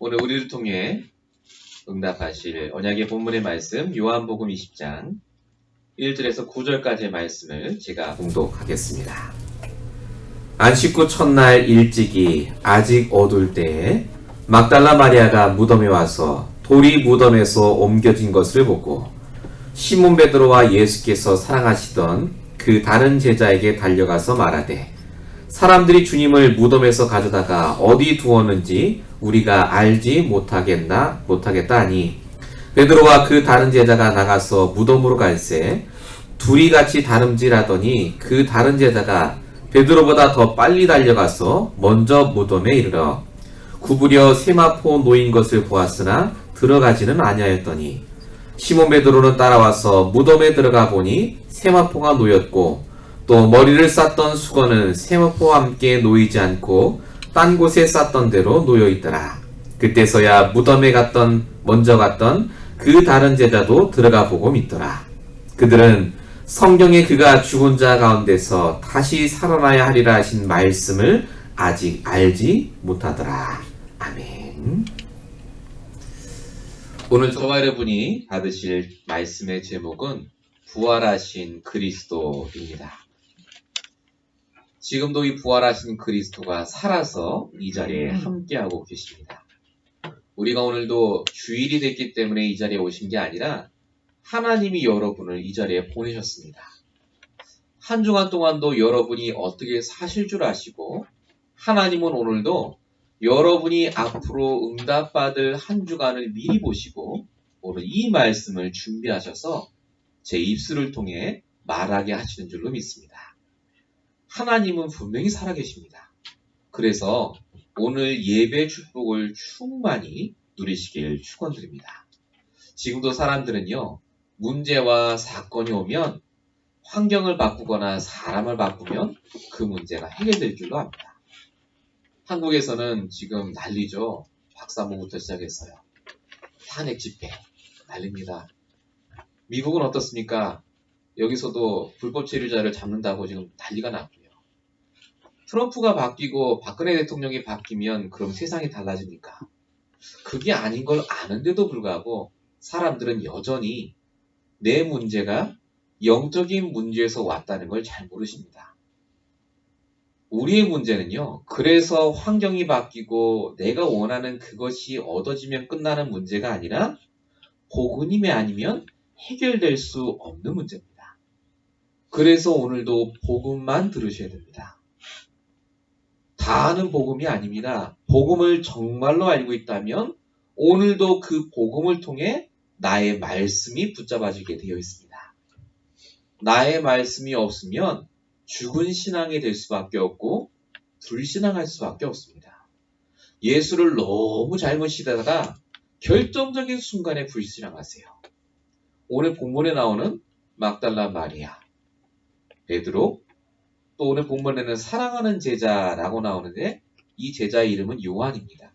오늘 우리를 통해 응답하실 언약의 본문의 말씀 요한복음 20장 1절에서 9절까지의 말씀을 제가 봉독하겠습니다. 안식구 첫날 일찍이 아직 어두울 때에 막달라 마리아가 무덤에 와서 돌이 무덤에서 옮겨진 것을 보고 시몬 베드로와 예수께서 사랑하시던 그 다른 제자에게 달려가서 말하되 사람들이 주님을 무덤에서 가져다가 어디 두었는지 우리가 알지 못하겠다 하니 베드로와 그 다른 제자가 나가서 무덤으로 갈새 둘이 같이 다름질하더니 그 다른 제자가 베드로보다 더 빨리 달려가서 먼저 무덤에 이르러 구부려 세마포 놓인 것을 보았으나 들어가지는 아니하였더니 시몬 베드로는 따라와서 무덤에 들어가 보니 세마포가 놓였고 또 머리를 쌌던 수건은 세마포와 함께 놓이지 않고 딴 곳에 쌌던 대로 놓여 있더라. 그때서야 무덤에 먼저 갔던 그 다른 제자도 들어가 보고 믿더라. 그들은 성경에 그가 죽은 자 가운데서 다시 살아나야 하리라 하신 말씀을 아직 알지 못하더라. 아멘. 오늘 저와 여러분이 받으실 말씀의 제목은 부활하신 그리스도입니다. 지금도 이 부활하신 그리스도가 살아서 이 자리에 함께하고 계십니다. 우리가 오늘도 주일이 됐기 때문에 이 자리에 오신 게 아니라 하나님이 여러분을 이 자리에 보내셨습니다. 한 주간 동안도 여러분이 어떻게 사실 줄 아시고 하나님은 오늘도 여러분이 앞으로 응답받을 한 주간을 미리 보시고 오늘 이 말씀을 준비하셔서 제 입술을 통해 말하게 하시는 줄로 믿습니다. 하나님은 분명히 살아계십니다. 그래서 오늘 예배 축복을 충만히 누리시길 축원드립니다. 지금도 사람들은요, 문제와 사건이 오면 환경을 바꾸거나 사람을 바꾸면 그 문제가 해결될 줄로 압니다. 한국에서는 지금 난리죠. 박사모부터 시작했어요. 탄핵 집회 난립니다. 미국은 어떻습니까? 여기서도 불법 체류자를 잡는다고 지금 난리가 났고요. 트럼프가 바뀌고 박근혜 대통령이 바뀌면 그럼 세상이 달라집니까? 그게 아닌 걸 아는데도 불구하고 사람들은 여전히 내 문제가 영적인 문제에서 왔다는 걸 잘 모르십니다. 우리의 문제는요, 그래서 환경이 바뀌고 내가 원하는 그것이 얻어지면 끝나는 문제가 아니라 복음이 아니면 해결될 수 없는 문제입니다. 그래서 오늘도 복음만 들으셔야 됩니다. 다 아는 복음이 아닙니다. 복음을 정말로 알고 있다면 오늘도 그 복음을 통해 나의 말씀이 붙잡아지게 되어 있습니다. 나의 말씀이 없으면 죽은 신앙이 될 수밖에 없고 불신앙할 수밖에 없습니다. 예수를 너무 잘 모시다가 결정적인 순간에 불신앙하세요. 오늘 본문에 나오는 막달라 마리아, 베드로, 또 오늘 본문에는 사랑하는 제자라고 나오는데 이 제자의 이름은 요한입니다.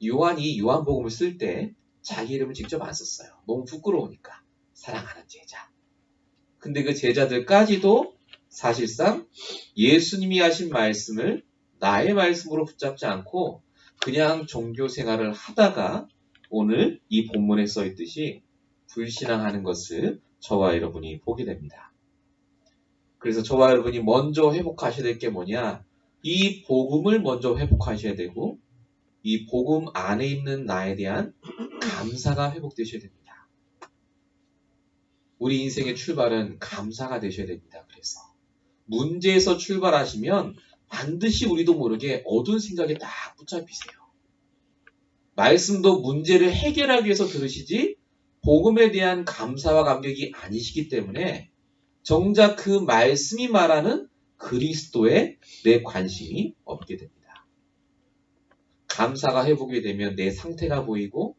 요한이 요한복음을 쓸 때 자기 이름을 직접 안 썼어요. 너무 부끄러우니까. 사랑하는 제자. 근데 그 제자들까지도 사실상 예수님이 하신 말씀을 나의 말씀으로 붙잡지 않고 그냥 종교 생활을 하다가 오늘 이 본문에 써있듯이 불신앙하는 것을 저와 여러분이 보게 됩니다. 그래서 저와 여러분이 먼저 회복하셔야 될 게 뭐냐? 이 복음을 먼저 회복하셔야 되고 이 복음 안에 있는 나에 대한 감사가 회복되셔야 됩니다. 우리 인생의 출발은 감사가 되셔야 됩니다. 그래서 문제에서 출발하시면 반드시 우리도 모르게 어두운 생각에 딱 붙잡히세요. 말씀도 문제를 해결하기 위해서 들으시지 복음에 대한 감사와 감격이 아니시기 때문에 정작 그 말씀이 말하는 그리스도에 내 관심이 없게 됩니다. 감사가 회복이 되면 내 상태가 보이고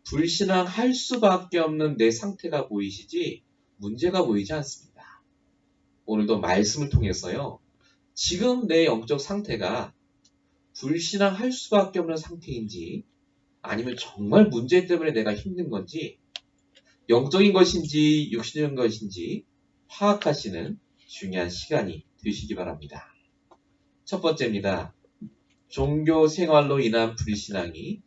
불신앙할 수밖에 없는 내 상태가 보이시지 문제가 보이지 않습니다. 오늘도 말씀을 통해서요. 지금 내 영적 상태가 불신앙할 수밖에 없는 상태인지 아니면 정말 문제 때문에 내가 힘든 건지 영적인 것인지 육신적인 것인지 파악하시는 중요한 시간이 되시기 바랍니다. 첫 번째입니다. 종교 생활로 인한 불신앙이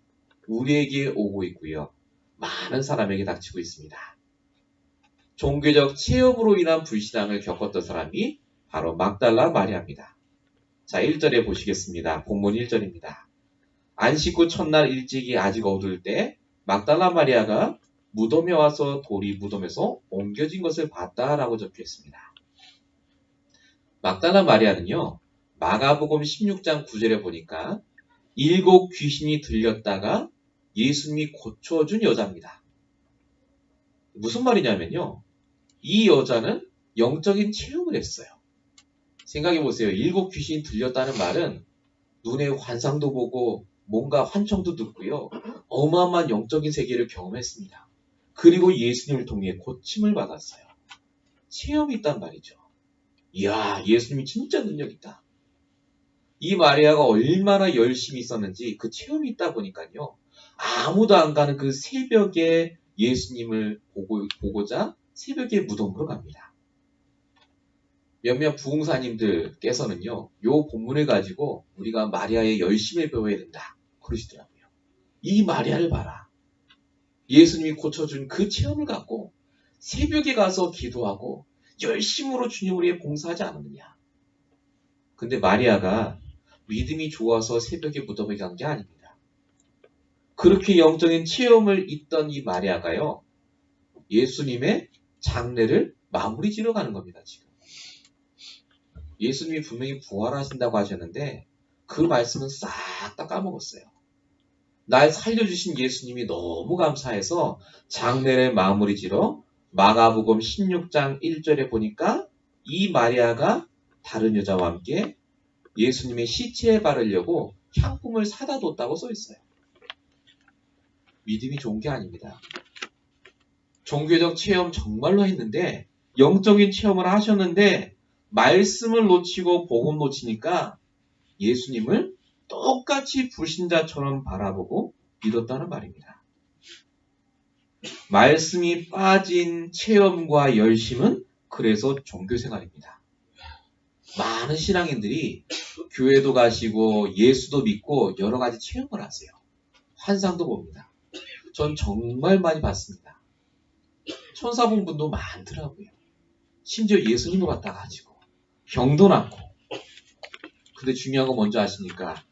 우리에게 오고 있고요. 많은 사람에게 닥치고 있습니다. 종교적 체험으로 인한 불신앙을 겪었던 사람이 바로 막달라 마리아입니다. 자, 1절에 보시겠습니다. 본문 1절입니다. 안식 후 첫날 일찍이 아직 어두울 때 막달라 마리아가 무덤에 와서 돌이 무덤에서 옮겨진 것을 봤다라고 적혀 있습니다. 막달라 마리아는요, 마가복음 16장 9절에 보니까 7 귀신이 들렸다가 예수님이 고쳐준 여자입니다. 무슨 말이냐면요, 이 여자는 영적인 체험을 했어요. 생각해보세요. 7 귀신이 들렸다는 말은 눈에 환상도 보고 뭔가 환청도 듣고요. 어마어마한 영적인 세계를 경험했습니다. 그리고 예수님을 통해 고침을 받았어요. 체험이 있단 말이죠. 이야, 예수님이 진짜 능력 있다. 이 마리아가 얼마나 열심히 있었는지 그 체험이 있다 보니까요. 아무도 안 가는 그 새벽에 예수님을 보고자 새벽에 무덤으로 갑니다. 몇몇 부흥사님들께서는요, 요 본문을 가지고 우리가 마리아의 열심을 배워야 된다 그러시더라고요. 이 마리아를 봐라. 예수님이 고쳐준 그 체험을 갖고 새벽에 가서 기도하고 열심으로 주님을 위해 봉사하지 않았느냐. 근데 마리아가 믿음이 좋아서 새벽에 무덤에 간 게 아닙니다. 그렇게 영적인 체험을 있던 이 마리아가요, 예수님의 장례를 마무리 지러 가는 겁니다, 지금. 예수님이 분명히 부활하신다고 하셨는데 그 말씀은 싹 다 까먹었어요. 날 살려주신 예수님이 너무 감사해서 장례를 마무리 지러 마가복음 16장 1절에 보니까 이 마리아가 다른 여자와 함께 예수님의 시체에 바르려고 향품을 사다 뒀다고 써 있어요. 믿음이 좋은 게 아닙니다. 종교적 체험 정말로 했는데, 영적인 체험을 하셨는데 말씀을 놓치고 복음 놓치니까 예수님을 똑같이 불신자처럼 바라보고 믿었다는 말입니다. 말씀이 빠진 체험과 열심은 그래서 종교생활입니다. 많은 신앙인들이 교회도 가시고 예수도 믿고 여러 가지 체험을 하세요. 환상도 봅니다. 전 정말 많이 봤습니다. 천사 본 분도 많더라고요. 심지어 예수님도 봤다 가지고 병도 낫고. 근데 중요한 건 뭔지 아십니까?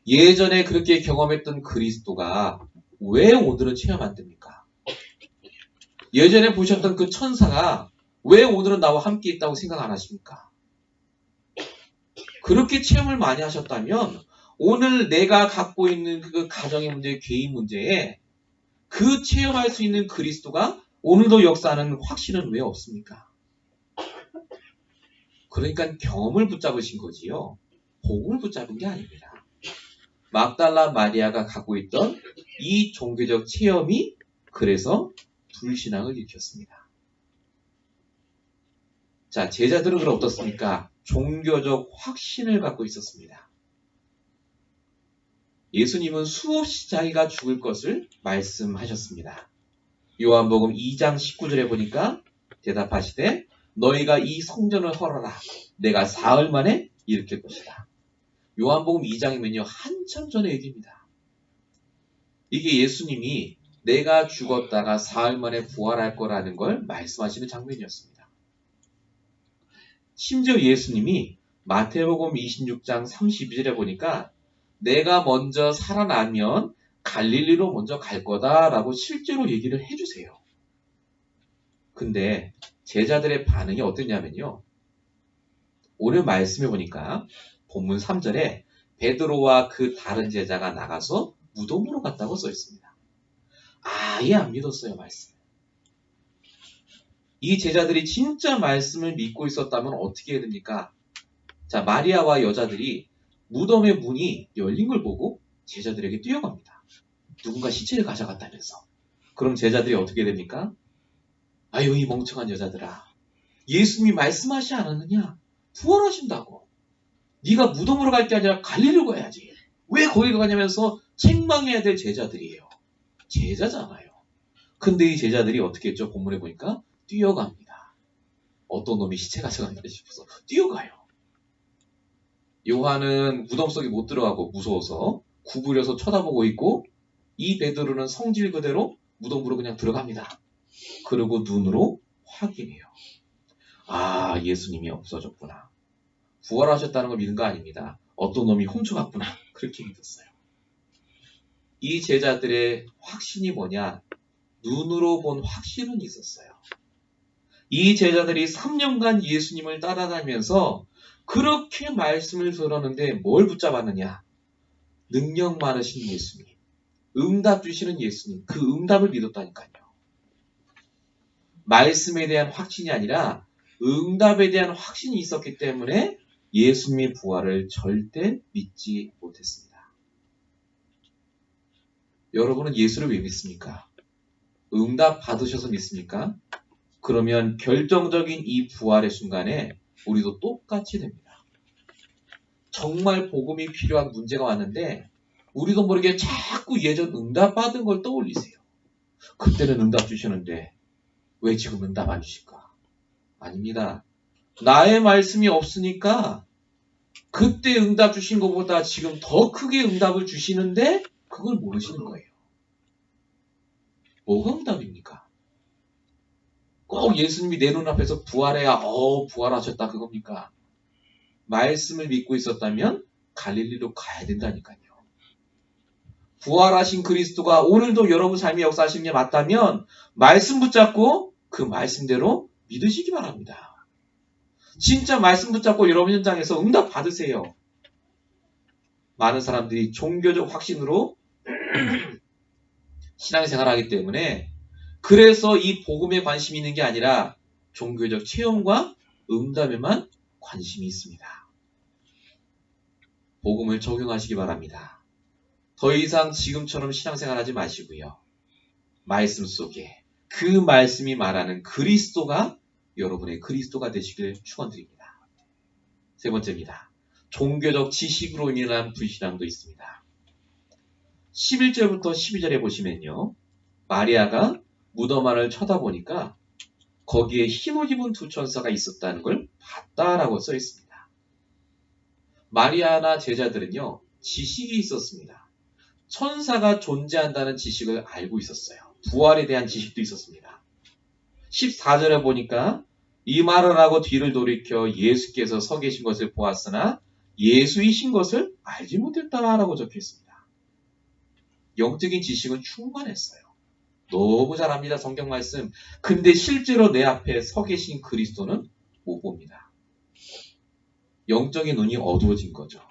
예전에 그렇게 경험했던 그리스도가 왜 오늘은 체험 안 됩니까? 예전에 보셨던 그 천사가 왜 오늘은 나와 함께 있다고 생각 안 하십니까? 그렇게 체험을 많이 하셨다면 오늘 내가 갖고 있는 그 가정의 문제, 개인 문제에 그 체험할 수 있는 그리스도가 오늘도 역사하는 확신은 왜 없습니까? 그러니까 경험을 붙잡으신 거지요. 복음을 붙잡은 게 아닙니다. 막달라 마리아가 갖고 있던 이 종교적 체험이 그래서 불신앙을 일으켰습니다. 자, 제자들은 그럼 어떻습니까? 종교적 확신을 갖고 있었습니다. 예수님은 수없이 자기가 죽을 것을 말씀하셨습니다. 요한복음 2장 19절에 보니까 대답하시되 너희가 이 성전을 헐어라. 내가 사흘 만에 일으킬 것이다. 요한복음 2장이면요. 한참 전의 얘기입니다. 이게 예수님이 내가 죽었다가 사흘 만에 부활할 거라는 걸 말씀하시는 장면이었습니다. 심지어 예수님이 마태복음 26장 32절에 보니까 내가 먼저 살아나면 갈릴리로 먼저 갈 거다라고 실제로 얘기를 해주세요. 근데 제자들의 반응이 어땠냐면요. 오늘 말씀해 보니까 본문 3절에 베드로와 그 다른 제자가 나가서 무덤으로 갔다고 써 있습니다. 아예 안 믿었어요, 말씀. 이 제자들이 진짜 말씀을 믿고 있었다면 어떻게 해야 됩니까? 자, 마리아와 여자들이 무덤의 문이 열린 걸 보고 제자들에게 뛰어갑니다. 누군가 시체를 가져갔다면서. 그럼 제자들이 어떻게 됩니까? 아유, 이 멍청한 여자들아. 예수님이 말씀하시지 않았느냐? 부활하신다고. 네가 무덤으로 갈 게 아니라 갈릴리로 가야지. 왜 거기 가냐면서 책망해야 될 제자들이에요. 제자잖아요. 근데 이 제자들이 어떻게 했죠? 본문에 보니까 뛰어갑니다. 어떤 놈이 시체 가져갔나 싶어서 뛰어가요. 요한은 무덤 속에 못 들어가고 무서워서 구부려서 쳐다보고 있고 이 베드로는 성질 그대로 무덤으로 그냥 들어갑니다. 그리고 눈으로 확인해요. 아, 예수님이 없어졌구나. 부활하셨다는 걸 믿은 거 아닙니다. 어떤 놈이 훔쳐갔구나. 그렇게 믿었어요. 이 제자들의 확신이 뭐냐? 눈으로 본 확신은 있었어요. 이 제자들이 3년간 예수님을 따라다니면서 그렇게 말씀을 들었는데 뭘 붙잡았느냐? 능력 많으신 예수님, 응답 주시는 예수님, 그 응답을 믿었다니까요. 말씀에 대한 확신이 아니라 응답에 대한 확신이 있었기 때문에 예수님의 부활을 절대 믿지 못했습니다. 여러분은 예수를 왜 믿습니까? 응답 받으셔서 믿습니까? 그러면 결정적인 이 부활의 순간에 우리도 똑같이 됩니다. 정말 복음이 필요한 문제가 왔는데 우리도 모르게 자꾸 예전 응답 받은 걸 떠올리세요. 그때는 응답 주시는데 왜 지금 응답 안 주실까? 아닙니다. 나의 말씀이 없으니까 그때 응답 주신 것보다 지금 더 크게 응답을 주시는데 그걸 모르시는 거예요. 뭐가 응답입니까? 꼭 예수님이 내 눈앞에서 부활해야 부활하셨다 그겁니까? 말씀을 믿고 있었다면 갈릴리로 가야 된다니까요. 부활하신 그리스도가 오늘도 여러분 삶의 역사하시는 게 맞다면 말씀 붙잡고 그 말씀대로 믿으시기 바랍니다. 진짜 말씀 붙잡고 여러분 현장에서 응답 받으세요. 많은 사람들이 종교적 확신으로 신앙생활을 하기 때문에 그래서 이 복음에 관심이 있는 게 아니라 종교적 체험과 응답에만 관심이 있습니다. 복음을 적용하시기 바랍니다. 더 이상 지금처럼 신앙생활 하지 마시고요. 말씀 속에 그 말씀이 말하는 그리스도가 여러분의 그리스도가 되시길 축원드립니다. 세 번째입니다. 종교적 지식으로 인한 불신앙도 있습니다. 11절부터 12절에 보시면요. 마리아가 무덤 안을 쳐다보니까 거기에 흰옷 입은 두 천사가 있었다는 걸 봤다라고 써 있습니다. 마리아나 제자들은요. 지식이 있었습니다. 천사가 존재한다는 지식을 알고 있었어요. 부활에 대한 지식도 있었습니다. 14절에 보니까 이 말을 하고 뒤를 돌이켜 예수께서 서 계신 것을 보았으나 예수이신 것을 알지 못했다라고 적혀 있습니다. 영적인 지식은 충만했어요. 너무 잘 압니다. 성경 말씀. 근데 실제로 내 앞에 서 계신 그리스도는 못 봅니다. 영적인 눈이 어두워진 거죠.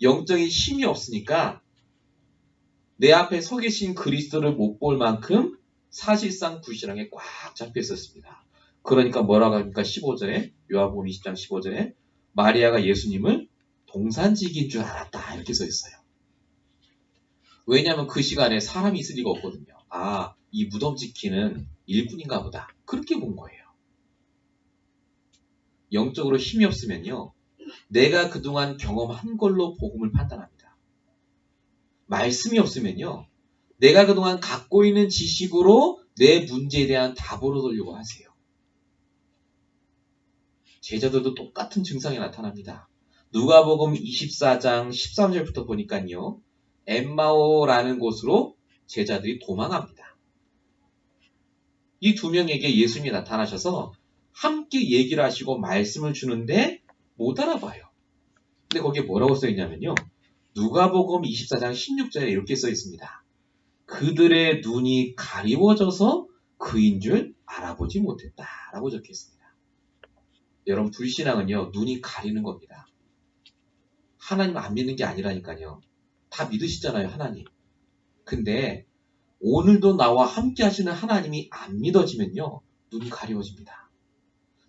영적인 힘이 없으니까 내 앞에 서 계신 그리스도를 못 볼 만큼 사실상 불신앙에 꽉 잡혀 있었습니다. 그러니까 뭐라고 합니까? 15절에 요한복음 20장 15절에 마리아가 예수님을 동산지기인 줄 알았다 이렇게 써 있어요. 왜냐하면 그 시간에 사람이 있을 리가 없거든요. 아, 이 무덤 지키는 일꾼인가 보다. 그렇게 본 거예요. 영적으로 힘이 없으면요. 내가 그동안 경험한 걸로 복음을 판단합니다. 말씀이 없으면요. 내가 그동안 갖고 있는 지식으로 내 문제에 대한 답을 얻으려고 하세요. 제자들도 똑같은 증상이 나타납니다. 누가복음 24장 13절부터 보니까요. 엠마오라는 곳으로 제자들이 도망합니다. 이 두 명에게 예수님이 나타나셔서 함께 얘기를 하시고 말씀을 주는데 못 알아봐요. 근데 거기에 뭐라고 써 있냐면요. 누가복음 24장 16절에 이렇게 써 있습니다. 그들의 눈이 가리워져서 그인 줄 알아보지 못했다라고 적혀 있습니다. 여러분 불신앙은요. 눈이 가리는 겁니다. 하나님 안 믿는 게 아니라니까요. 다 믿으시잖아요. 하나님. 근데 오늘도 나와 함께 하시는 하나님이 안 믿어지면요. 눈이 가리워집니다.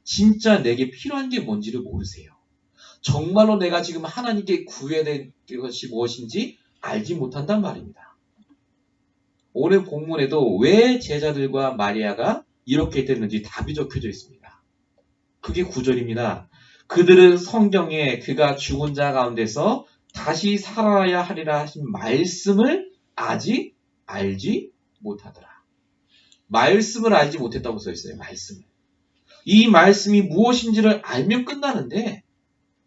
진짜 내게 필요한 게 뭔지를 모르세요. 정말로 내가 지금 하나님께 구해야 될 것이 무엇인지 알지 못한단 말입니다. 오늘 본문에도 왜 제자들과 마리아가 이렇게 됐는지 답이 적혀져 있습니다. 그게 9절입니다. 그들은 성경에 그가 죽은 자 가운데서 다시 살아야 하리라 하신 말씀을 아직 알지 못하더라. 말씀을 알지 못했다고 써 있어요. 말씀을. 이 말씀이 무엇인지를 알면 끝나는데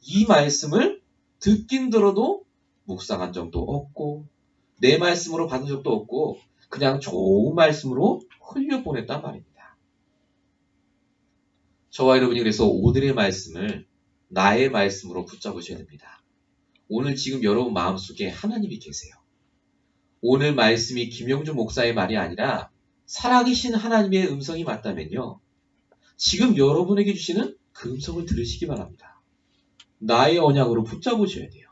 이 말씀을 듣긴 들어도 묵상한 적도 없고 내 말씀으로 받은 적도 없고 그냥 좋은 말씀으로 흘려보냈단 말입니다. 저와 여러분이 그래서 오늘의 말씀을 나의 말씀으로 붙잡으셔야 됩니다. 오늘 지금 여러분 마음속에 하나님이 계세요. 오늘 말씀이 김영주 목사의 말이 아니라 살아계신 하나님의 음성이 맞다면요. 지금 여러분에게 주시는 그 음성을 들으시기 바랍니다. 나의 언약으로 붙잡으셔야 돼요.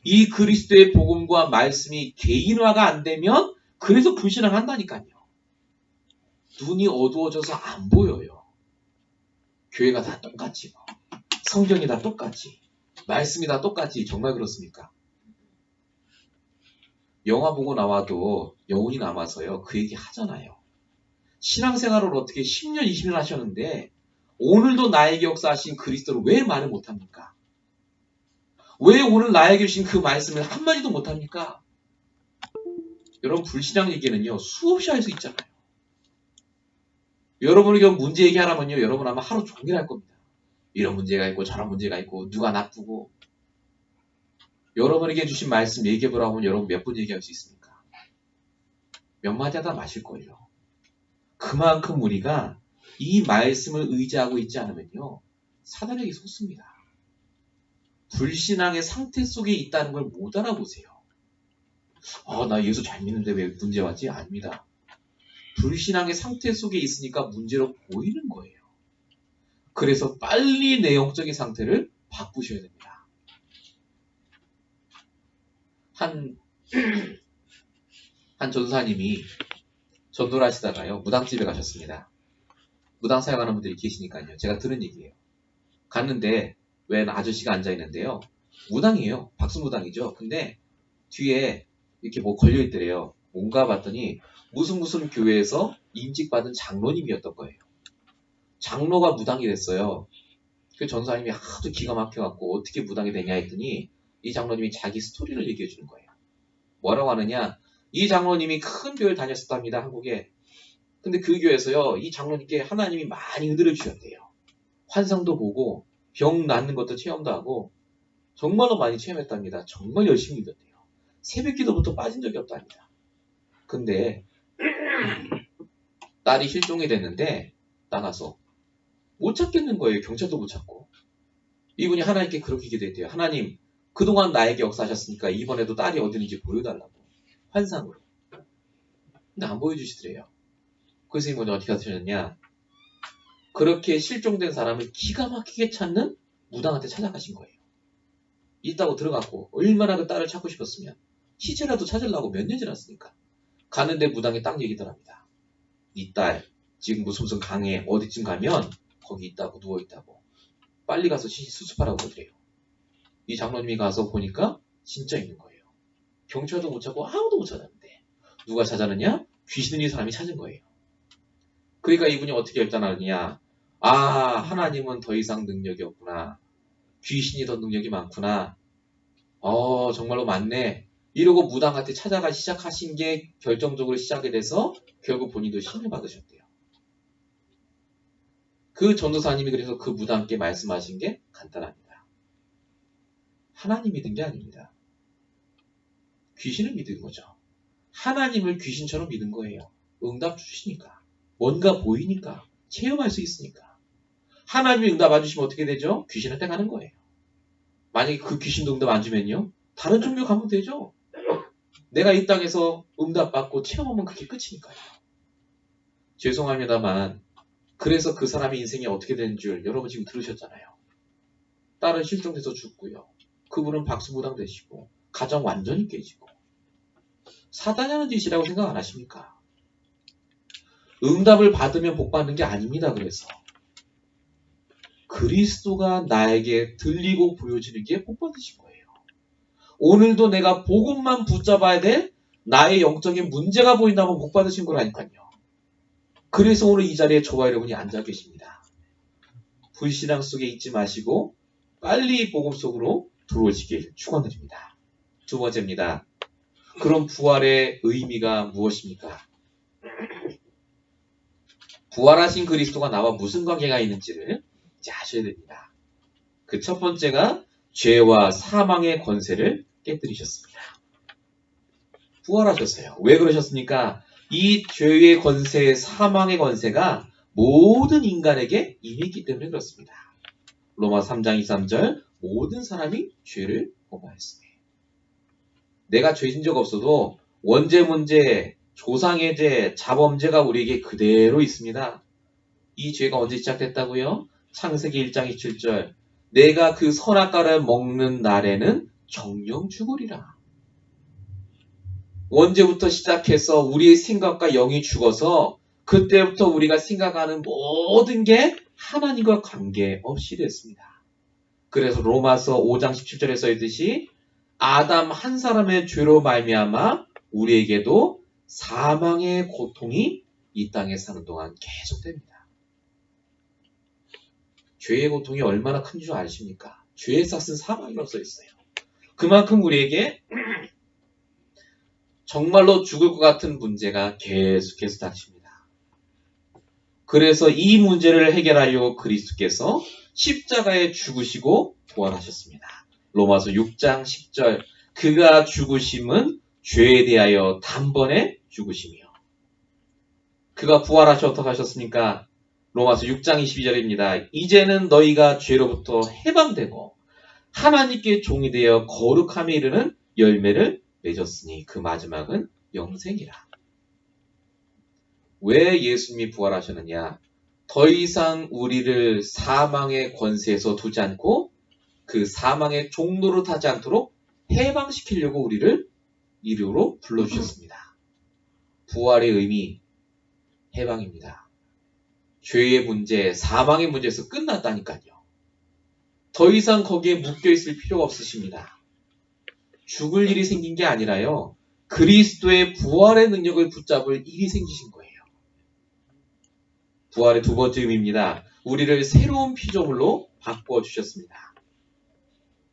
이 그리스도의 복음과 말씀이 개인화가 안 되면 그래서 불신앙한다니까요. 눈이 어두워져서 안 보여요. 교회가 다 똑같이, 성경이 다 똑같이, 말씀이 다 똑같이. 정말 그렇습니까? 영화 보고 나와도 여운이 남아서요. 그 얘기 하잖아요. 신앙생활을 어떻게 10년, 20년 하셨는데 오늘도 나에게 역사하신 그리스도를 왜 말을 못합니까? 왜 오늘 나에게 주신 그 말씀을 한마디도 못합니까? 여러분 불신앙 얘기는요. 수없이 할 수 있잖아요. 여러분에게 문제 얘기하라면요. 여러분 아마 하루 종일 할 겁니다. 이런 문제가 있고 저런 문제가 있고 누가 나쁘고. 여러분에게 주신 말씀 얘기해보라고 하면 여러분 몇 분 얘기할 수 있습니까? 몇 마디 하다 마실 거예요. 그만큼 우리가 이 말씀을 의지하고 있지 않으면요. 사단에게 속습니다. 불신앙의 상태 속에 있다는 걸 못 알아보세요. 나 예수 잘 믿는데 왜 문제 왔지? 아닙니다. 불신앙의 상태 속에 있으니까 문제로 보이는 거예요. 그래서 빨리 내 영적인 상태를 바꾸셔야 됩니다. 한 전사님이 전도를 하시다가요. 무당집에 가셨습니다. 무당 사역하는 분들이 계시니까요. 제가 들은 얘기예요. 갔는데 웬 아저씨가 앉아있는데요. 무당이에요. 박수무당이죠. 근데 뒤에 이렇게 뭐 걸려있더래요. 뭔가 봤더니 무슨 교회에서 임직받은 장로님이었던 거예요. 장로가 무당이 됐어요. 그 전사님이 하도 기가 막혀갖고 어떻게 무당이 되냐 했더니 이 장로님이 자기 스토리를 얘기해 주는 거예요. 뭐라고 하느냐. 이 장로님이 큰 교회를 다녔었답니다. 한국에. 근데 그 교회에서요. 이 장로님께 하나님이 많이 은혜를 주셨대요. 환상도 보고 병 낫는 것도 체험도 하고 정말로 많이 체험했답니다. 정말 열심히 믿었대요. 새벽 기도부터 빠진 적이 없답니다. 근데 딸이 실종이 됐는데 나가서 못 찾겠는 거예요. 경찰도 못 찾고. 이분이 하나님께 그렇게 기도했대요. 하나님, 그동안 나에게 역사하셨으니까 이번에도 딸이 어디 있는지 보여달라고. 환상으로. 근데 안 보여주시더래요. 그 선생님은 어떻게 하셨냐. 그렇게 실종된 사람을 기가 막히게 찾는 무당한테 찾아가신 거예요. 있다고 들어갔고 얼마나 그 딸을 찾고 싶었으면 시체라도 찾으려고 몇 년 지났으니까. 가는데 무당이 딱 얘기더랍니다. 네 딸 지금 무슨 강에 어디쯤 가면 거기 있다고 누워있다고. 빨리 가서 수습하라고 그러더래요. 이 장로님이 가서 보니까 진짜 있는 거예요. 경찰도 못 찾고 아무도 못 찾았는데 누가 찾았느냐? 귀신 들린 사람이 찾은 거예요. 그러니까 이분이 어떻게 결단하느냐. 하나님은 더 이상 능력이 없구나. 귀신이 더 능력이 많구나. 정말로 많네. 이러고 무당한테 찾아가 시작하신 게 결정적으로 시작이 돼서 결국 본인도 신을 받으셨대요. 그 전도사님이 그래서 그 무당께 말씀하신 게 간단합니다. 하나님 믿은 게 아닙니다. 귀신을 믿은 거죠. 하나님을 귀신처럼 믿은 거예요. 응답 주시니까. 뭔가 보이니까. 체험할 수 있으니까. 하나님이 응답 안 주시면 어떻게 되죠? 귀신한테 가는 거예요. 만약에 그 귀신도 응답 안 주면요. 다른 종교 가면 되죠. 내가 이 땅에서 응답 받고 체험하면 그게 끝이니까요. 죄송합니다만 그래서 그 사람의 인생이 어떻게 되는 줄 여러분 지금 들으셨잖아요. 딸은 실종돼서 죽고요. 그분은 박수무당 되시고 가정 완전히 깨지고. 사단이 하는 짓이라고 생각 안 하십니까? 응답을 받으면 복 받는 게 아닙니다. 그래서 그리스도가 나에게 들리고 보여지는 게 복 받으신 거예요. 오늘도 내가 복음만 붙잡아야 돼 나의 영적인 문제가 보인다면 복 받으신 거라니까요. 그래서 오늘 이 자리에 저와 여러분이 앉아 계십니다. 불신앙 속에 있지 마시고 빨리 복음 속으로 들어오시길 축원드립니다. 두 번째입니다. 그럼 부활의 의미가 무엇입니까? 부활하신 그리스도가 나와 무슨 관계가 있는지를 이제 아셔야 됩니다. 그 첫 번째가 죄와 사망의 권세를 깨뜨리셨습니다. 부활하셨어요. 왜 그러셨습니까? 이 죄의 권세, 사망의 권세가 모든 인간에게 임했기 때문에 그렇습니다. 로마 3장 23절 모든 사람이 죄를 범하였으니. 내가 죄진 적 없어도 원죄 문제, 조상의 죄, 자범죄가 우리에게 그대로 있습니다. 이 죄가 언제 시작됐다고요? 창세기 1장 27절 내가 그 선악과를 먹는 날에는 정령 죽으리라. 언제부터 시작해서 우리의 생각과 영이 죽어서 그때부터 우리가 생각하는 모든 게 하나님과 관계없이 됐습니다. 그래서 로마서 5장 17절에 써있듯이 아담 한 사람의 죄로 말미암아 우리에게도 사망의 고통이 이 땅에 사는 동안 계속됩니다. 죄의 고통이 얼마나 큰 줄 아십니까? 죄의 삭은 사망이라고 써있어요. 그만큼 우리에게 정말로 죽을 것 같은 문제가 계속해서 닥칩니다. 그래서 이 문제를 해결하려고 그리스도께서 십자가에 죽으시고 부활하셨습니다. 로마서 6장 10절 그가 죽으심은 죄에 대하여 단번에 죽으시며 그가 부활하셔 어떻게 하셨습니까? 로마서 6장 22절입니다. 이제는 너희가 죄로부터 해방되고 하나님께 종이 되어 거룩함에 이르는 열매를 맺었으니 그 마지막은 영생이라. 왜 예수님이 부활하셨느냐? 더 이상 우리를 사망의 권세에서 두지 않고 그 사망의 종로로 타지 않도록 해방시키려고 우리를 이름으로 불러주셨습니다. 부활의 의미, 해방입니다. 죄의 문제, 사망의 문제에서 끝났다니까요. 더 이상 거기에 묶여있을 필요가 없으십니다. 죽을 일이 생긴 게 아니라요. 그리스도의 부활의 능력을 붙잡을 일이 생기신 거예요. 부활의 두 번째 의미입니다. 우리를 새로운 피조물로 바꿔주셨습니다.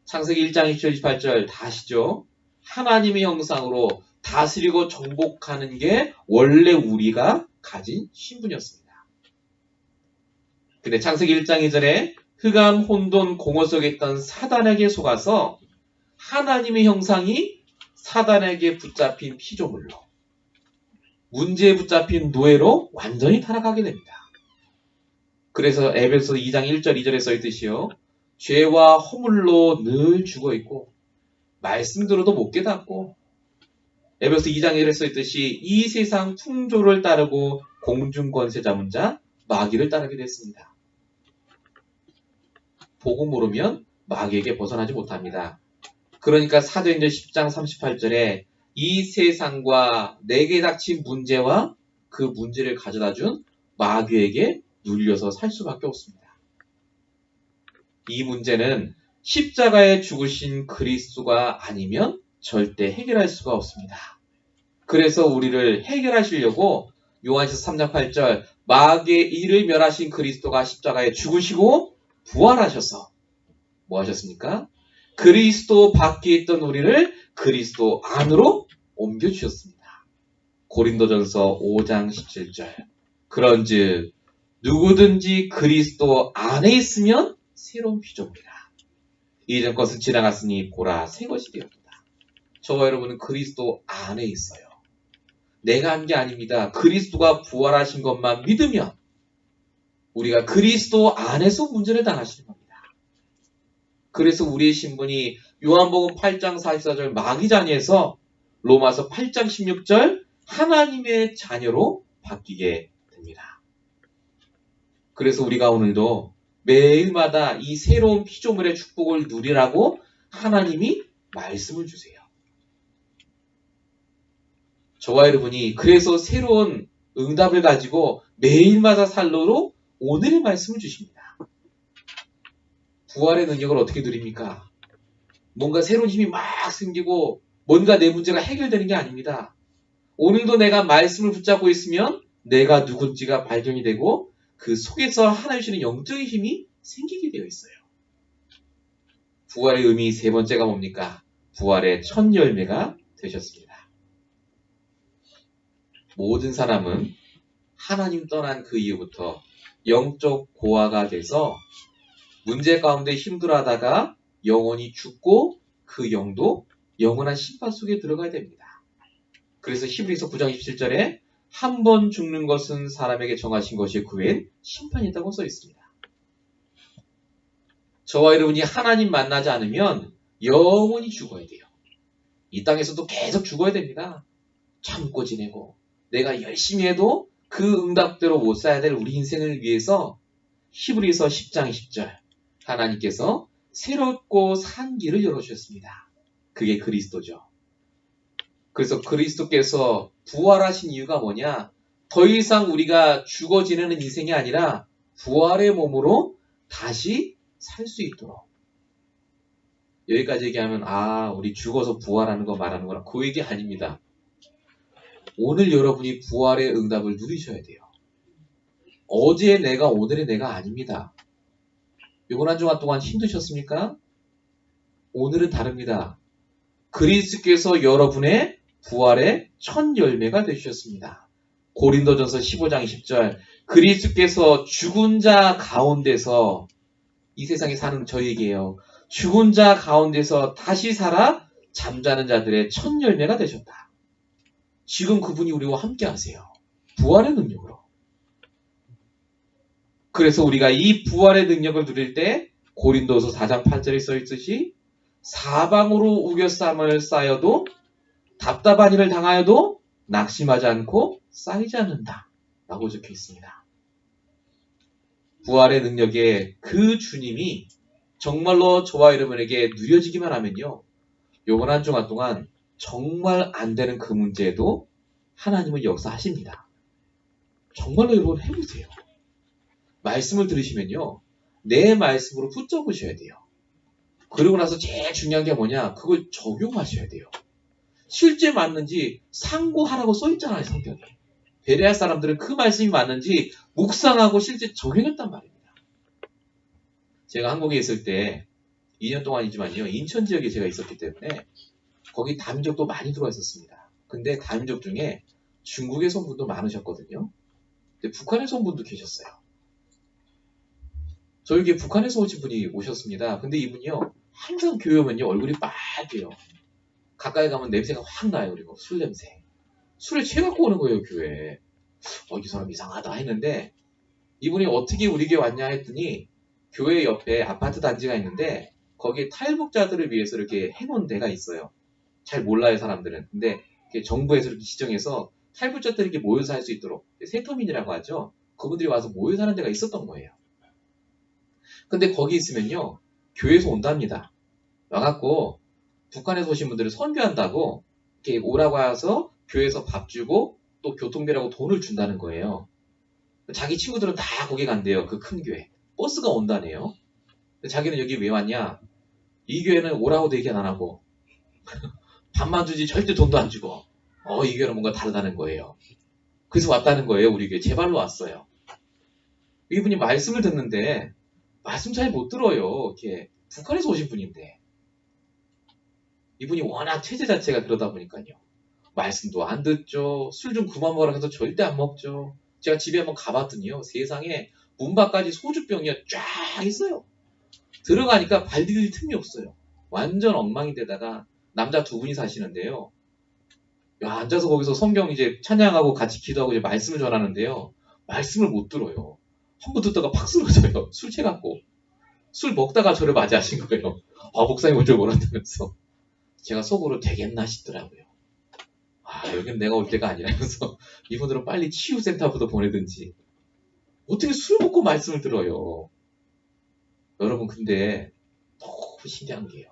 창세기 1장 28절 다시죠. 하나님의 형상으로 다스리고 정복하는 게 원래 우리가 가진 신분이었습니다. 근데 창세기 1장 2절에 흑암, 혼돈, 공허 속에 있던 사단에게 속아서 하나님의 형상이 사단에게 붙잡힌 피조물로 문제에 붙잡힌 노예로 완전히 타락하게 됩니다. 그래서 에베소 2장 1절 2절에 써있듯이요. 죄와 허물로 늘 죽어있고 말씀 들어도 못 깨닫고 에베소 2장 1절에 써있듯이 이 세상 풍조를 따르고 공중권세 잡은 자 마귀를 따르게 됐습니다. 복음 모르면 마귀에게 벗어나지 못합니다. 그러니까 사도행전 10장 38절에 이 세상과 내게 닥친 문제와 그 문제를 가져다 준 마귀에게 눌려서 살 수밖에 없습니다. 이 문제는 십자가에 죽으신 그리스도가 아니면 절대 해결할 수가 없습니다. 그래서 우리를 해결하시려고 요한일서 3장 8절 마귀의 일을 멸하신 그리스도가 십자가에 죽으시고 부활하셔서 뭐 하셨습니까? 그리스도 밖에 있던 우리를 그리스도 안으로 옮겨주셨습니다. 고린도전서 5장 17절 그런즉 누구든지 그리스도 안에 있으면 새로운 피조물이라. 이전 것은 지나갔으니 보라 새 것이 되었다. 저와 여러분은 그리스도 안에 있어요. 내가 한 게 아닙니다. 그리스도가 부활하신 것만 믿으면 우리가 그리스도 안에서 문제를 당하시는 겁니다. 그래서 우리의 신분이 요한복음 8장 44절 마귀 자녀에서 로마서 8장 16절 하나님의 자녀로 바뀌게 됩니다. 그래서 우리가 오늘도 매일마다 이 새로운 피조물의 축복을 누리라고 하나님이 말씀을 주세요. 저와 여러분이 그래서 새로운 응답을 가지고 매일마다 살로로 오늘의 말씀을 주십니다. 부활의 능력을 어떻게 누립니까? 뭔가 새로운 힘이 막 생기고 뭔가 내 문제가 해결되는 게 아닙니다. 오늘도 내가 말씀을 붙잡고 있으면 내가 누군지가 발견이 되고 그 속에서 하나님 주시는 영적인 힘이 생기게 되어 있어요. 부활의 의미 세 번째가 뭡니까? 부활의 첫 열매가 되셨습니다. 모든 사람은 하나님 떠난 그 이후부터 영적 고아가 돼서 문제 가운데 힘들어하다가 영원히 죽고 그 영도 영원한 심판 속에 들어가야 됩니다. 그래서 히브리서 9장 27절에 한 번 죽는 것은 사람에게 정하신 것이 그 외엔 심판이 있다고 써 있습니다. 저와 여러분이 하나님 만나지 않으면 영원히 죽어야 돼요. 이 땅에서도 계속 죽어야 됩니다. 참고 지내고 내가 열심히 해도 그 응답대로 못 살아야 될 우리 인생을 위해서 히브리서 10장 10절 하나님께서 새롭고 산 길을 열어주셨습니다. 그게 그리스도죠. 그래서 그리스도께서 부활하신 이유가 뭐냐? 더 이상 우리가 죽어 지내는 인생이 아니라 부활의 몸으로 다시 살 수 있도록. 여기까지 얘기하면 우리 죽어서 부활하는 거 말하는 거라 그 얘기 아닙니다. 오늘 여러분이 부활의 응답을 누리셔야 돼요. 어제의 내가 오늘의 내가 아닙니다. 이번 한 주간 동안 힘드셨습니까? 오늘은 다릅니다. 그리스도께서 여러분의 부활의 첫 열매가 되셨습니다. 고린도전서 15장 20절 그리스도께서 죽은 자 가운데서 이 세상에 사는 저에게요. 죽은 자 가운데서 다시 살아 잠자는 자들의 첫 열매가 되셨다. 지금 그분이 우리와 함께 하세요. 부활의 능력으로. 그래서 우리가 이 부활의 능력을 누릴 때 고린도서 4장 8절에 써있듯이 사방으로 우겨쌈을 쌓여도 답답한 일을 당하여도 낙심하지 않고 쌓이지 않는다 라고 적혀 있습니다. 부활의 능력에 그 주님이 정말로 저와 여러분에게 누려지기만 하면요. 요번 한 주간 동안 정말 안 되는 그 문제에도 하나님은 역사하십니다. 정말로 여러분 해보세요. 말씀을 들으시면요. 내 말씀으로 붙잡으셔야 돼요. 그러고 나서 제일 중요한 게 뭐냐? 그걸 적용하셔야 돼요. 실제 맞는지 상고하라고 써있잖아요. 성경에. 베레아 사람들은 그 말씀이 맞는지 묵상하고 실제 적용했단 말입니다. 제가 한국에 있을 때 2년 동안이지만요. 인천 지역에 제가 있었기 때문에 거기 다민족도 많이 들어와 있었습니다. 근데 다민족 중에 중국에서 온 분도 많으셨거든요. 근데 북한에서 온 분도 계셨어요. 저에게 북한에서 오신 분이 오셨습니다. 근데 이분이요. 항상 교회 오면요. 얼굴이 빨개요. 가까이 가면 냄새가 확 나요. 그리고 술 냄새. 술에 취해갖고 오는 거예요. 교회에. 이 사람 이상하다 했는데 이분이 어떻게 우리 교회 왔냐 했더니 교회 옆에 아파트 단지가 있는데 거기에 탈북자들을 위해서 이렇게 해놓은 데가 있어요. 잘 몰라요. 사람들은. 근데 정부에서 이렇게 지정해서 탈북자들이 이렇게 모여서 살 수 있도록 세터민이라고 하죠. 그분들이 와서 모여 사는 데가 있었던 거예요. 근데 거기 있으면요. 교회에서 온답니다. 와갖고 북한에서 오신 분들을 선교한다고 이렇게 오라고 해서 교회에서 밥 주고 또 교통비라고 돈을 준다는 거예요. 자기 친구들은 다 거기 간대요. 그 큰 교회. 버스가 온다네요. 자기는 여기 왜 왔냐? 이 교회는 오라고도 얘기 안 하고 밥만 주지 절대 돈도 안 주고 이 교회는 뭔가 다르다는 거예요. 그래서 왔다는 거예요. 우리 교회. 제 발로 왔어요. 이분이 말씀을 듣는데 말씀 잘 못 들어요. 이렇게 북한에서 오신 분인데 이분이 워낙 체제 자체가 그러다 보니까요. 말씀도 안 듣죠. 술 좀 그만 먹으라 해서 절대 안 먹죠. 제가 집에 한번 가봤더니요. 세상에 문 밖까지 소주병이 쫙 있어요. 들어가니까 발 디딜 틈이 없어요. 완전 엉망인데다가 남자 두 분이 사시는데요. 앉아서 거기서 성경 이제 찬양하고 같이 기도하고 이제 말씀을 전하는데요. 말씀을 못 들어요. 한 번 듣다가 팍 쓰러져요. 술 취해갖고. 술 먹다가 저를 맞이하신 거예요. 목사님 먼저 뭐라다면서. 제가 속으로 되겠나 싶더라고요. 여긴 내가 올 때가 아니라면서 이분들은 빨리 치유센터부터 보내든지 어떻게 술 먹고 말씀을 들어요. 여러분 근데 너무 신기한 게요.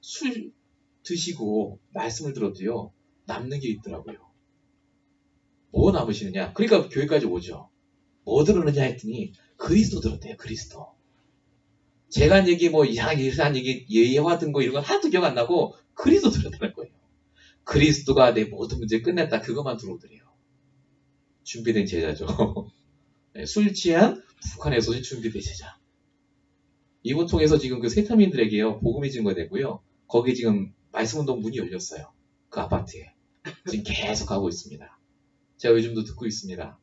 술 드시고 말씀을 들어도요. 남는 게 있더라고요. 뭐 남으시느냐. 그러니까 교회까지 오죠. 뭐 들었느냐 했더니 그리스도 들었대요. 그리스도. 제가 한 얘기 이상한 얘기 예화 든 거 이런 건 하나도 기억 안 나고 그리스도 들었다는 거예요. 그리스도가 내 모든 문제 끝냈다. 그것만 들어오더래요. 준비된 제자죠. 술 취한 북한에서 오신 준비된 제자. 이분 통해서 지금 그 세터민들에게요. 복음이 증거되고요. 거기 지금 말씀운동 문이 열렸어요. 그 아파트에. 지금 계속 가고 있습니다. 제가 요즘도 듣고 있습니다.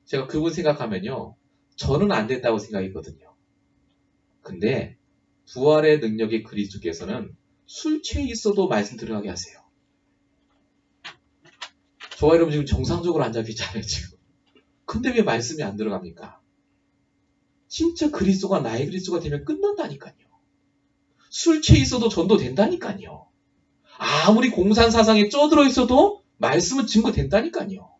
제가 그분 생각하면요. 저는 안 됐다고 생각했거든요. 근데 부활의 능력의 그리스도께서는 술 취해 있어도 말씀 들어가게 하세요. 저와 여러분 지금 정상적으로 앉아 계시잖아요, 지금. 근데 왜 말씀이 안 들어갑니까? 진짜 그리스도가 나의 그리스도가 되면 끝난다니까요. 술 취해 있어도 전도된다니까요. 아무리 공산사상에 쪄들어 있어도 말씀은 증거된다니까요.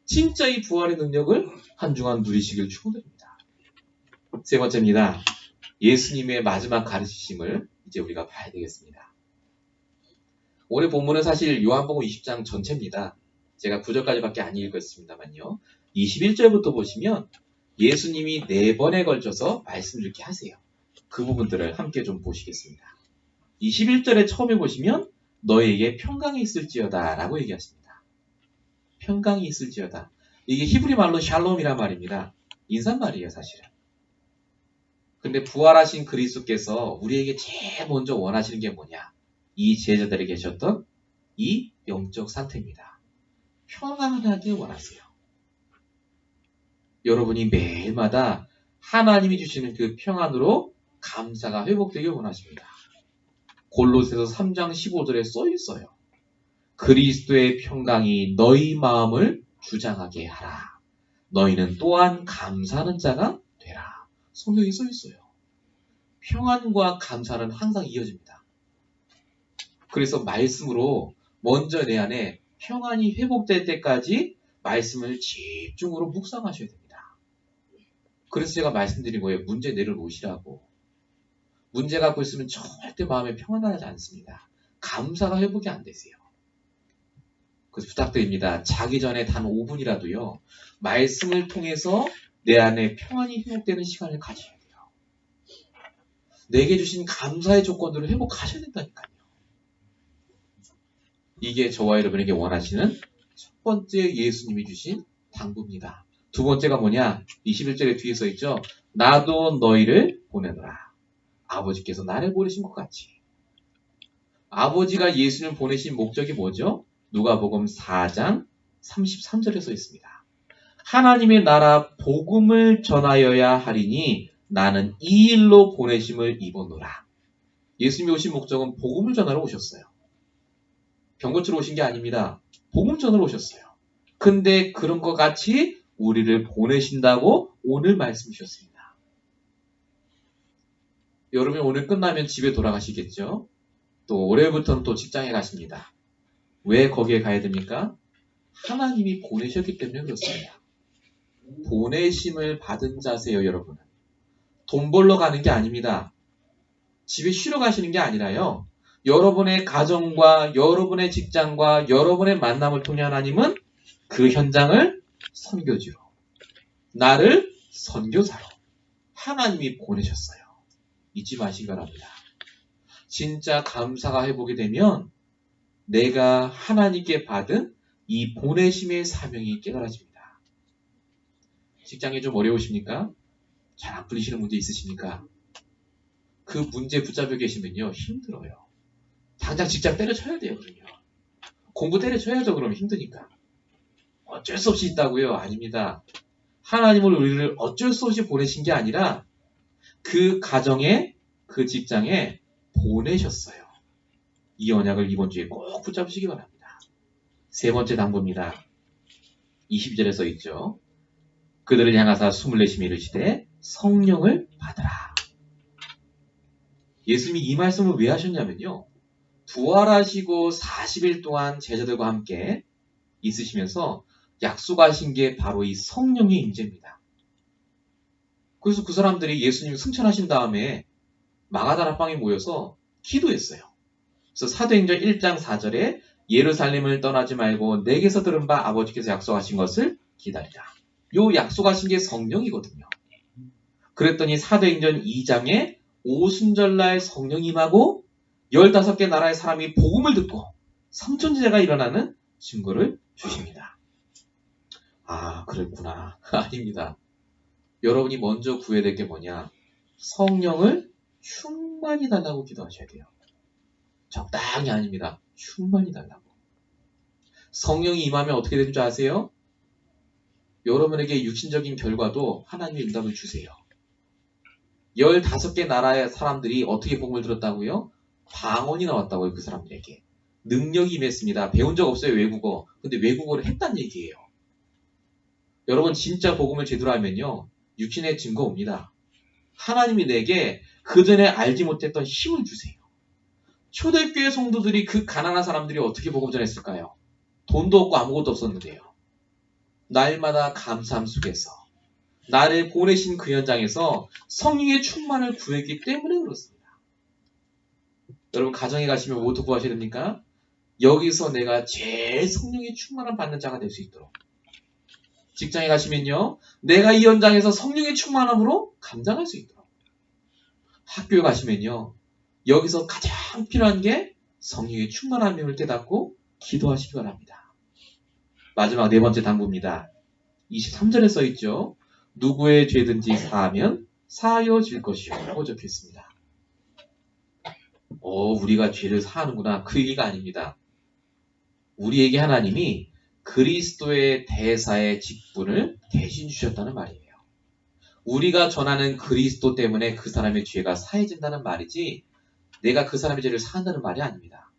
진짜 이 부활의 능력을 한중한 누리시길 축원드립니다. 세 번째입니다. 예수님의 마지막 가르치심을 이제 우리가 봐야 되겠습니다. 오늘 본문은 사실 요한복음 20장 전체입니다. 제가 9절까지밖에 안 읽었습니다만요. 21절부터 보시면 예수님이 4번에 걸쳐서 말씀을 이렇게 하세요. 그 부분들을 함께 좀 보시겠습니다. 21절에 처음에 보시면 너에게 평강이 있을지어다 라고 얘기하십니다. 평강이 있을지어다. 이게 히브리 말로 샬롬이란 말입니다. 인사말이에요, 사실은. 근데 부활하신 그리스도께서 우리에게 제일 먼저 원하시는 게 뭐냐? 이 제자들에게 계셨던 이 영적 상태입니다. 평안하게 원하세요. 여러분이 매일마다 하나님이 주시는 그 평안으로 감사가 회복되길 원하십니다. 골로새서 3장 15절에 써 있어요. 그리스도의 평강이 너희 마음을 주장하게 하라. 너희는 또한 감사하는 자가 되라. 성경에 써 있어요. 평안과 감사는 항상 이어집니다. 그래서 말씀으로 먼저 내 안에 평안이 회복될 때까지 말씀을 집중으로 묵상하셔야 됩니다. 그래서 제가 말씀드린 거예요. 문제 내려놓으시라고. 문제 갖고 있으면 절대 마음에 평안하지 않습니다. 감사가 회복이 안 되세요. 그래서 부탁드립니다. 자기 전에 단 5분이라도요. 말씀을 통해서 내 안에 평안이 회복되는 시간을 가져야 돼요. 내게 주신 감사의 조건들을 회복하셔야 된다니까요. 이게 저와 여러분에게 원하시는 첫 번째 예수님이 주신 당부입니다. 두 번째가 뭐냐? 21절에 뒤에 써 있죠. 나도 너희를 보내노라. 아버지께서 나를 보내신 것 같이. 아버지가 예수님을 보내신 목적이 뭐죠? 누가복음 4장 33절에 써 있습니다. 하나님의 나라 복음을 전하여야 하리니 나는 이 일로 보내심을 입었노라. 예수님이 오신 목적은 복음을 전하러 오셨어요. 병고치러 오신 게 아닙니다. 복음 전하러 오셨어요. 근데 그런 것 같이 우리를 보내신다고 오늘 말씀 주셨습니다. 여러분 오늘 끝나면 집에 돌아가시겠죠? 또 올해부터는 또 직장에 가십니다. 왜 거기에 가야 됩니까? 하나님이 보내셨기 때문에 그렇습니다. 보내심을 받은 자세요, 여러분은. 돈 벌러 가는 게 아닙니다. 집에 쉬러 가시는 게 아니라요. 여러분의 가정과 여러분의 직장과 여러분의 만남을 통해 하나님은 그 현장을 선교지로, 나를 선교사로 하나님이 보내셨어요. 잊지 마시기 바랍니다. 진짜 감사가 회복이 되면 내가 하나님께 받은 이 보내심의 사명이 깨달아집니다. 직장이 좀 어려우십니까? 잘 안 풀리시는 문제 있으십니까? 그 문제 붙잡혀 계시면요 힘들어요. 당장 직장 때려쳐야 돼요. 그러면 공부 때려쳐야죠. 그러면 힘드니까. 어쩔 수 없이 있다고요? 아닙니다. 하나님은 우리를 어쩔 수 없이 보내신 게 아니라 그 가정에, 그 직장에 보내셨어요. 이 언약을 이번 주에 꼭 붙잡으시기 바랍니다. 세 번째 당부입니다. 22절에 써 있죠. 그들을 향하사 숨을 내쉬며 이르시되 성령을 받으라. 예수님이 이 말씀을 왜 하셨냐면요. 부활하시고 40일 동안 제자들과 함께 있으시면서 약속하신 게 바로 이 성령의 임재입니다. 그래서 그 사람들이 예수님 승천하신 다음에 마가다라방에 모여서 기도했어요. 그래서 사도행전 1장 4절에 예루살렘을 떠나지 말고 내게서 들은 바 아버지께서 약속하신 것을 기다리라. 요 약속하신 게 성령이거든요. 그랬더니 사도행전 2장에 오순절날 성령이 임하고 15개 나라의 사람이 복음을 듣고 삼천제자가 일어나는 증거를 주십니다. 아, 그랬구나. 아닙니다. 여러분이 먼저 구해야 될 게 뭐냐? 성령을 충만히 달라고 기도하셔야 돼요. 적당히 아닙니다. 충만히 달라고. 성령이 임하면 어떻게 되는 줄 아세요? 여러분에게 육신적인 결과도 하나님의 응답을 주세요. 15개 나라의 사람들이 어떻게 복음을 들었다고요? 방언이 나왔다고요. 그 사람들에게. 능력이 임했습니다. 배운 적 없어요, 외국어. 근데 외국어를 했단 얘기예요. 여러분 진짜 복음을 제대로 알면요, 육신의 증거 옵니다. 하나님이 내게 그전에 알지 못했던 힘을 주세요. 초대교회 성도들이, 그 가난한 사람들이 어떻게 복음 전했을까요? 돈도 없고 아무것도 없었는데요. 날마다 감사함 속에서 나를 보내신 그 현장에서 성령의 충만을 구했기 때문에 그렇습니다. 여러분 가정에 가시면 뭐부터 구하셔야 됩니까? 여기서 내가 제일 성령의 충만을 받는 자가 될 수 있도록. 직장에 가시면요, 내가 이 현장에서 성령의 충만함으로 감당할 수 있도록. 학교에 가시면요, 여기서 가장 필요한 게 성령의 충만함임을 깨닫고 기도하시기 바랍니다. 마지막 네 번째 당부입니다. 23절에 써있죠. 누구의 죄든지 사하면 사하여질 것이요 라고 적혀있습니다. 우리가 죄를 사하는구나, 그 얘기가 아닙니다. 우리에게 하나님이 그리스도의 대사의 직분을 대신 주셨다는 말이에요. 우리가 전하는 그리스도 때문에 그 사람의 죄가 사해진다는 말이지, 내가 그 사람의 죄를 사한다는 말이 아닙니다.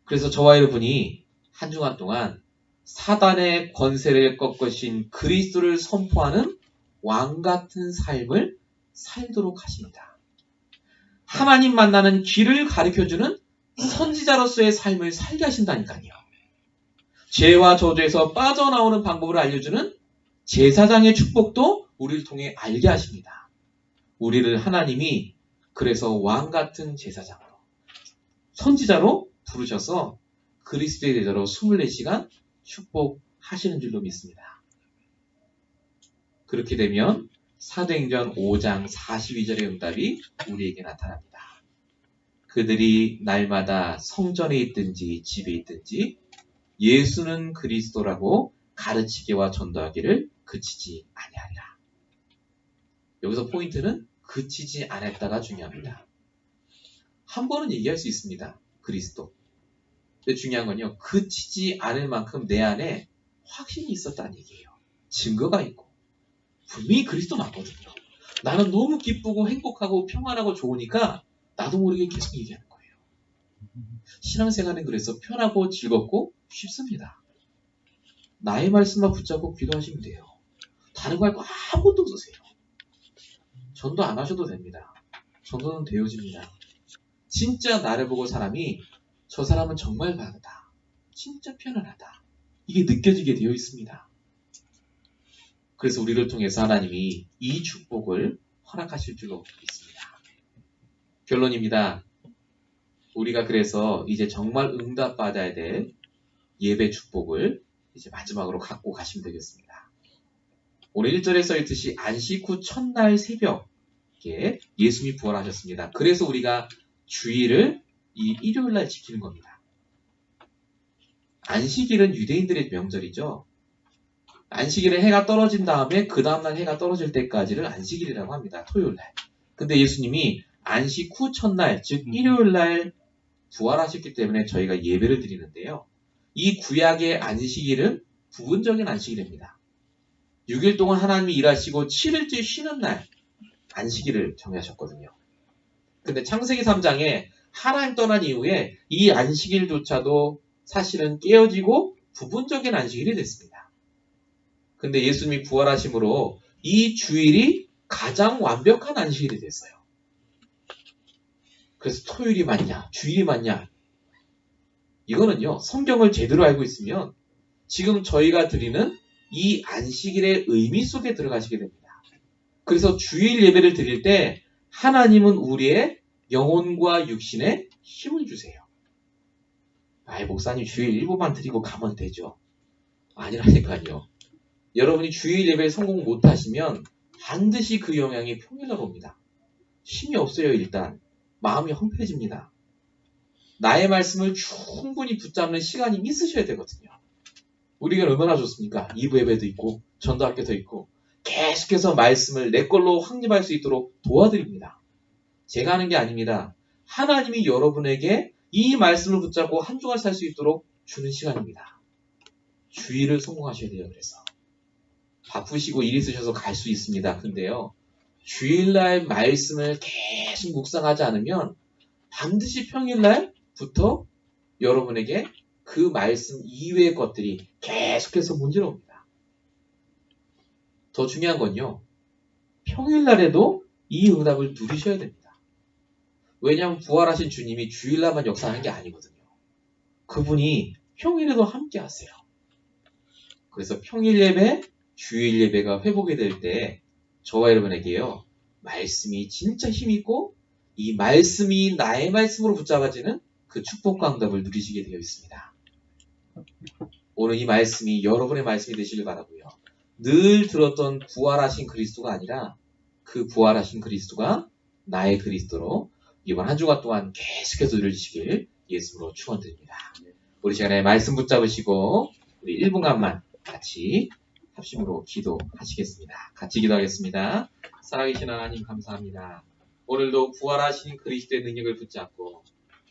그래서 저와 여러분이 한 주간 동안 사단의 권세를 꺾으신 그리스도를 선포하는 왕같은 삶을 살도록 하십니다. 하나님 만나는 길을 가르쳐주는 선지자로서의 삶을 살게 하신다니까요. 죄와 저주에서 빠져나오는 방법을 알려주는 제사장의 축복도 우리를 통해 알게 하십니다. 우리를 하나님이 그래서 왕같은 제사장으로, 선지자로 부르셔서 그리스도의 제자로 24시간 축복하시는 줄로 믿습니다. 그렇게 되면 사도행전 5장 42절의 응답이 우리에게 나타납니다. 그들이 날마다 성전에 있든지 집에 있든지 예수는 그리스도라고 가르치기와 전도하기를 그치지 아니하리라. 여기서 포인트는 그치지 않았다가 중요합니다. 한 번은 얘기할 수 있습니다. 그리스도. 근데 중요한 건요, 그치지 않을 만큼 내 안에 확신이 있었다는 얘기예요. 증거가 있고. 분명히 그리스도 맞거든요. 나는 너무 기쁘고 행복하고 평안하고 좋으니까 나도 모르게 계속 얘기하는 거예요. 신앙생활은 그래서 편하고 즐겁고 쉽습니다. 나의 말씀만 붙잡고 기도하시면 돼요. 다른 거 할 거 아무것도 없으세요. 전도 안 하셔도 됩니다. 전도는 되어집니다. 진짜 나를 보고 사람이, 저 사람은 정말 바르다, 진짜 편안하다, 이게 느껴지게 되어 있습니다. 그래서 우리를 통해서 하나님이 이 축복을 허락하실 줄로 믿습니다. 결론입니다. 우리가 그래서 이제 정말 응답받아야 될 예배 축복을 이제 마지막으로 갖고 가시면 되겠습니다. 오늘 1절에 써있듯이 안식 후 첫날 새벽에 예수님이 부활하셨습니다. 그래서 우리가 주일을 이 일요일날 지키는 겁니다. 안식일은 유대인들의 명절이죠. 안식일에 해가 떨어진 다음에 그 다음날 해가 떨어질 때까지를 안식일이라고 합니다. 토요일날. 근데 예수님이 안식 후 첫날, 즉 일요일날 부활하셨기 때문에 저희가 예배를 드리는데요. 이 구약의 안식일은 부분적인 안식일입니다. 6일 동안 하나님이 일하시고 7일째 쉬는 날 안식일을 정하셨거든요. 근데 창세기 3장에 하나님 떠난 이후에 이 안식일조차도 사실은 깨어지고 부분적인 안식일이 됐습니다. 근데 예수님이 부활하심으로 이 주일이 가장 완벽한 안식일이 됐어요. 그래서 토요일이 맞냐, 주일이 맞냐, 이거는요, 성경을 제대로 알고 있으면 지금 저희가 드리는 이 안식일의 의미 속에 들어가시게 됩니다. 그래서 주일 예배를 드릴 때 하나님은 우리의 영혼과 육신에 힘을 주세요. 목사님 주일 일부만 드리고 가면 되죠. 아니라니까요. 여러분이 주일 예배에 성공 못하시면 반드시 그 영향이 평일날 옵니다. 힘이 없어요. 일단 마음이 헝클해집니다. 나의 말씀을 충분히 붙잡는 시간이 있으셔야 되거든요. 우리가 얼마나 좋습니까? 2부 예배도 있고 전도학교도 있고 계속해서 말씀을 내 걸로 확립할 수 있도록 도와드립니다. 제가 하는 게 아닙니다. 하나님이 여러분에게 이 말씀을 붙잡고 한 주간 살 수 있도록 주는 시간입니다. 주일을 성공하셔야 돼요. 그래서 바쁘시고 일 있으셔서 갈 수 있습니다. 근데요, 주일날 말씀을 계속 묵상하지 않으면 반드시 평일날 때부터 여러분에게 그 말씀 이외의 것들이 계속해서 문제로옵니다. 더 중요한 건요. 평일날에도 이 응답을 누리셔야 됩니다. 왜냐하면 부활하신 주님이 주일날만 역사하는 게 아니거든요. 그분이 평일에도 함께 하세요. 그래서 평일 예배, 주일 예배가 회복이 될 때 저와 여러분에게요. 말씀이 진짜 힘있고 이 말씀이 나의 말씀으로 붙잡아지는 그 축복과 응답을 누리시게 되어 있습니다. 오늘 이 말씀이 여러분의 말씀이 되시길 바라고요. 늘 들었던 부활하신 그리스도가 아니라 그 부활하신 그리스도가 나의 그리스도로 이번 한 주간 동안 계속해서 누려주시길 예수로 축원드립니다. 우리 시간에 말씀 붙잡으시고 우리 1분간만 같이 합심으로 기도하시겠습니다. 같이 기도하겠습니다. 살아계신 하나님 감사합니다. 오늘도 부활하신 그리스도의 능력을 붙잡고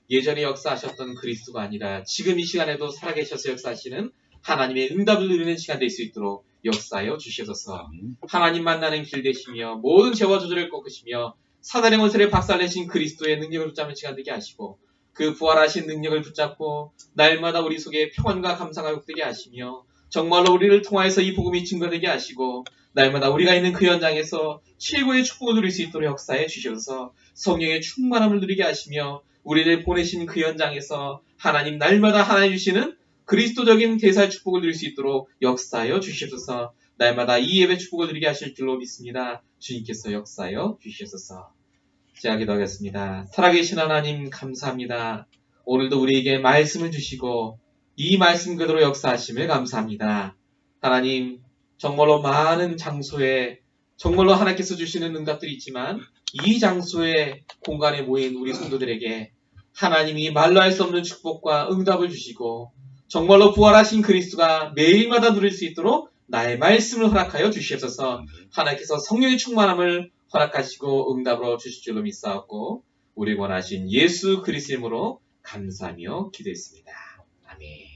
예전에 역사하셨던 그리스도가 아니라 지금 이 시간에도 살아계셔서 역사하시는 하나님의 응답을 누리는 시간 될 수 있도록 역사하여 주시옵소서. 하나님 만나는 길 되시며 모든 죄와 저주를 꺾으시며 사단의 원수를 박살내신 그리스도의 능력을 붙잡는 시간 되게 하시고 그 부활하신 능력을 붙잡고 날마다 우리 속에 평안과 감사가 욕되게 하시며 정말로 우리를 통하여서 이 복음이 증거되게 하시고 날마다 우리가 있는 그 현장에서 최고의 축복을 누릴 수 있도록 역사해 주셔서 성령의 충만함을 누리게 하시며 우리를 보내신 그 현장에서 하나님 날마다 하나님 주시는 그리스도적인 대사의 축복을 누릴 수 있도록 역사하여 주시옵소서. 날마다 이 예배 축복을 누리게 하실 줄로 믿습니다. 주님께서 역사하여 주시옵소서. 제가 기도하겠습니다. 살아계신 하나님 감사합니다. 오늘도 우리에게 말씀을 주시고 이 말씀 그대로 역사하심을 감사합니다. 하나님 정말로 많은 장소에 정말로 하나님께서 주시는 응답들이 있지만 이 장소의 공간에 모인 우리 성도들에게 하나님이 말로 할 수 없는 축복과 응답을 주시고 정말로 부활하신 그리스도가 매일마다 누릴 수 있도록 나의 말씀을 허락하여 주시옵소서. 하나님께서 성령의 충만함을 허락하시고 응답으로 주실 줄로 믿사옵고 우리 원하신 예수 그리스도 이름으로 감사하며 기도했습니다. 아멘.